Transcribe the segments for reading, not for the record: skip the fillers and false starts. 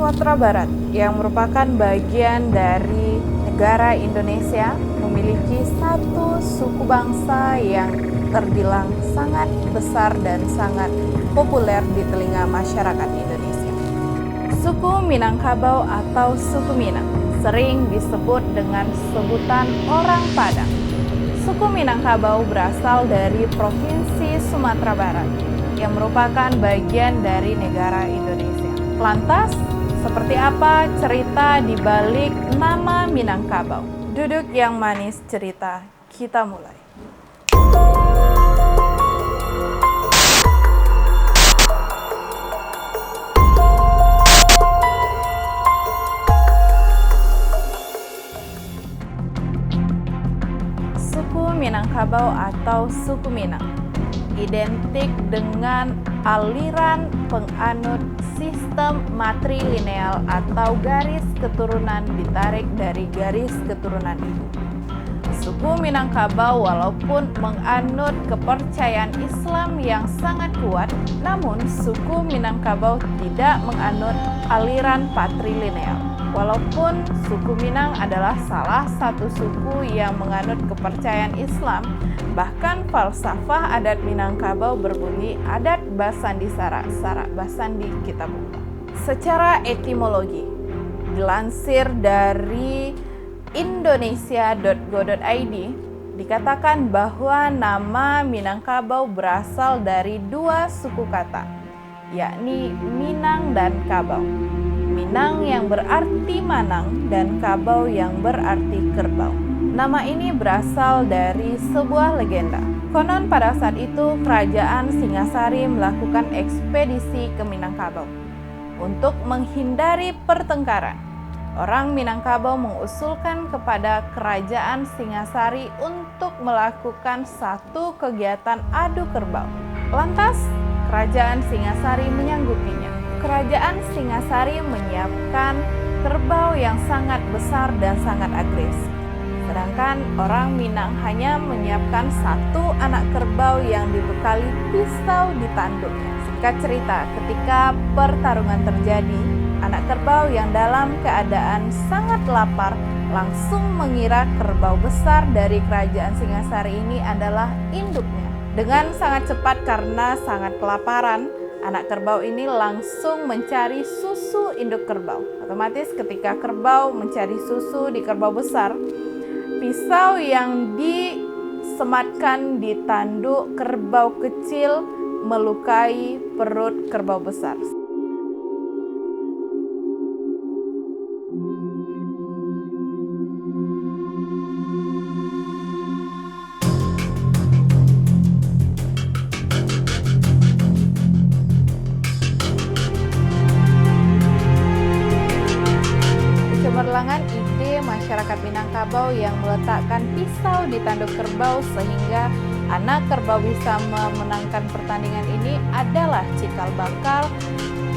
Sumatera Barat yang merupakan bagian dari negara Indonesia memiliki satu suku bangsa yang terbilang sangat besar dan sangat populer di telinga masyarakat Indonesia. Suku Minangkabau atau suku Minang sering disebut dengan sebutan orang Padang. Suku Minangkabau berasal dari Provinsi Sumatera Barat yang merupakan bagian dari negara Indonesia. Lantas, seperti apa cerita di balik nama Minangkabau? Duduk yang manis cerita, kita mulai. Suku Minangkabau atau suku Minang identik dengan aliran penganut sistem matrilineal atau garis keturunan ditarik dari garis keturunan ibu. Suku Minangkabau walaupun menganut kepercayaan Islam yang sangat kuat, namun suku Minangkabau tidak menganut aliran patrilineal. Walaupun suku Minang adalah salah satu suku yang menganut kepercayaan Islam, bahkan falsafah adat Minangkabau berbunyi adat Basandi Sara, Sara Basandi Kitab Buka. Secara etimologi, dilansir dari indonesia.go.id, dikatakan bahwa nama Minangkabau berasal dari dua suku kata, yakni Minang dan Kabau. Minang yang berarti manang dan Kabau yang berarti kerbau. Nama ini berasal dari sebuah legenda. Konon pada saat itu kerajaan Singasari melakukan ekspedisi ke Minangkabau. Untuk menghindari pertengkaran, orang Minangkabau mengusulkan kepada kerajaan Singasari untuk melakukan satu kegiatan adu kerbau. Lantas, kerajaan Singasari menyanggupinya. Kerajaan Singasari menyiapkan kerbau yang sangat besar dan sangat agresif. Sedangkan orang Minang hanya menyiapkan satu anak kerbau yang dibekali pisau di tanduknya. Singkat cerita, ketika pertarungan terjadi, anak kerbau yang dalam keadaan sangat lapar langsung mengira kerbau besar dari kerajaan Singasari ini adalah induknya. Dengan sangat cepat karena sangat kelaparan, anak kerbau ini langsung mencari susu induk kerbau. Otomatis ketika kerbau mencari susu di kerbau besar, pisau yang disematkan di tanduk kerbau kecil melukai perut kerbau besar. Cemerlangan ide masyarakat Minangkabau yang meletakkan pisau di tanduk kerbau sehingga anak kerbau bisa memenangkan pertandingan ini adalah cikal bakal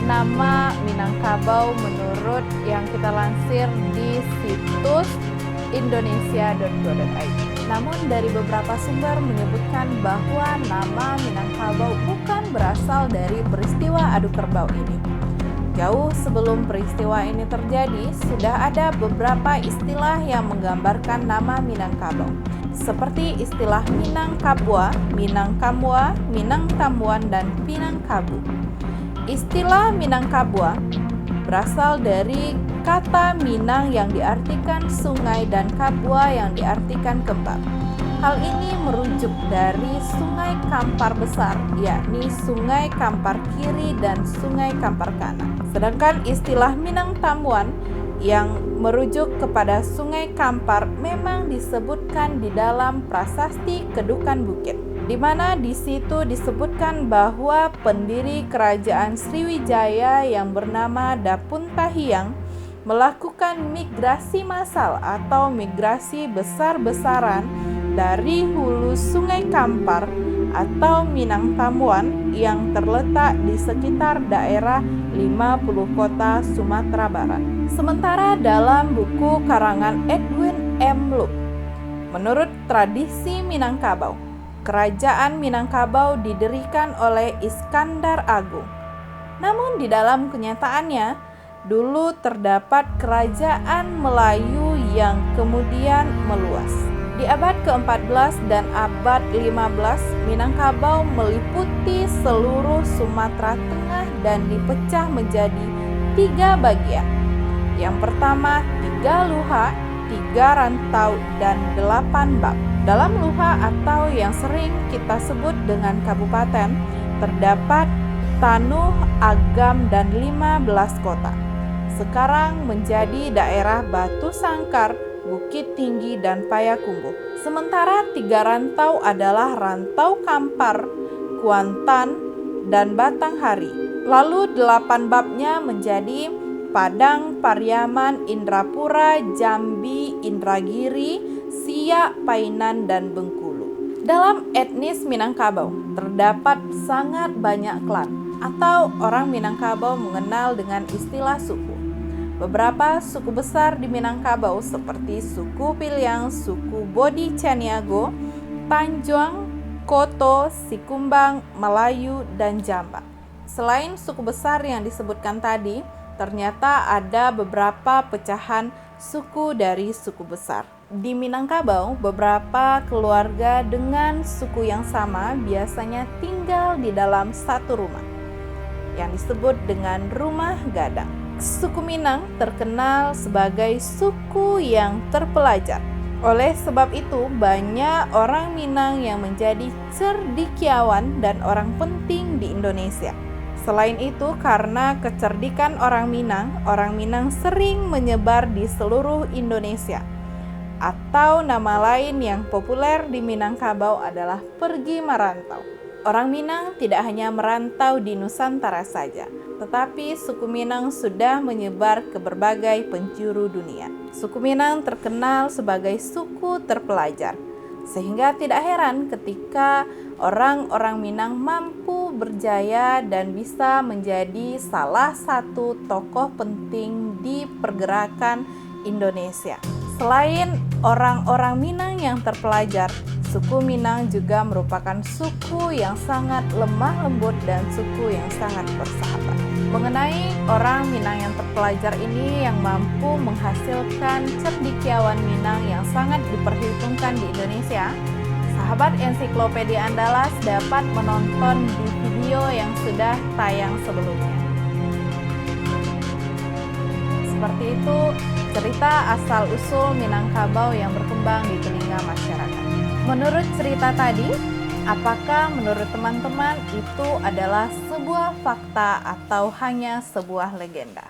nama Minangkabau menurut yang kita lansir di situs indonesia.go.id. Namun dari beberapa sumber menyebutkan bahwa nama Minangkabau bukan berasal dari peristiwa adu kerbau ini. Jauh sebelum peristiwa ini terjadi, sudah ada beberapa istilah yang menggambarkan nama Minangkabau, seperti istilah Minangkabua, Minangkamua, Minangtambuan, dan Minangkabu. Istilah Minangkabua berasal dari kata Minang yang diartikan sungai dan Kabua yang diartikan kembang. Hal ini merujuk dari Sungai Kampar Besar, yakni Sungai Kampar Kiri dan Sungai Kampar Kanan. Sedangkan istilah Minangtambuan yang merujuk kepada Sungai Kampar memang disebutkan di dalam prasasti Kedukan Bukit, di mana di situ disebutkan bahwa pendiri kerajaan Sriwijaya yang bernama Dapuntahiyang melakukan migrasi massal atau migrasi besar-besaran dari hulu Sungai Kampar atau Minangtambuan yang terletak di sekitar daerah 50 kota Sumatera Barat. Sementara dalam buku karangan Edwin M. Luke, menurut tradisi Minangkabau, kerajaan Minangkabau didirikan oleh Iskandar Agung. Namun di dalam kenyataannya, dulu terdapat kerajaan Melayu yang kemudian meluas. Di abad ke-14 dan abad 15, Minangkabau meliputi seluruh Sumatera Tengah dan dipecah menjadi 3 bagian. Yang pertama, 3 luha, 3 rantau, dan 8 bab. Dalam luha atau yang sering kita sebut dengan kabupaten, terdapat Tanuh, Agam, dan 15 kota. Sekarang menjadi daerah Batu Sangkar, Bukit Tinggi, dan Payakumbuh. Sementara 3 rantau adalah Rantau Kampar, Kuantan, dan Batanghari. Lalu 8 babnya menjadi Padang, Pariaman, Indrapura, Jambi, Indragiri, Siak, Painan, dan Bengkulu. Dalam etnis Minangkabau terdapat sangat banyak klan atau orang Minangkabau mengenal dengan istilah suku. Beberapa suku besar di Minangkabau seperti suku Piliang, suku Bodi Caniago, Tanjuang, Koto, Sikumbang, Melayu, dan Jamba. Selain suku besar yang disebutkan tadi, ternyata ada beberapa pecahan suku dari suku besar. Di Minangkabau, beberapa keluarga dengan suku yang sama biasanya tinggal di dalam satu rumah, yang disebut dengan rumah gadang. Suku Minang terkenal sebagai suku yang terpelajar. Oleh sebab itu, banyak orang Minang yang menjadi cendekiawan dan orang penting di Indonesia. Selain itu, karena kecerdikan orang Minang sering menyebar di seluruh Indonesia. Atau nama lain yang populer di Minangkabau adalah pergi merantau. Orang Minang tidak hanya merantau di Nusantara saja, tetapi suku Minang sudah menyebar ke berbagai penjuru dunia. Suku Minang terkenal sebagai suku terpelajar, sehingga tidak heran ketika orang-orang Minang mampu berjaya dan bisa menjadi salah satu tokoh penting di pergerakan Indonesia. Selain orang-orang Minang yang terpelajar, suku Minang juga merupakan suku yang sangat lemah lembut dan suku yang sangat bersahabat. Mengenai orang Minang yang terpelajar ini yang mampu menghasilkan cendekiawan Minang yang sangat diperhitungkan di Indonesia, sahabat Ensiklopedia Andalas dapat menonton di video yang sudah tayang sebelumnya. Seperti itu cerita asal-usul Minangkabau yang berkembang di telinga masyarakat. Menurut cerita tadi, apakah menurut teman-teman itu adalah sebuah fakta atau hanya sebuah legenda?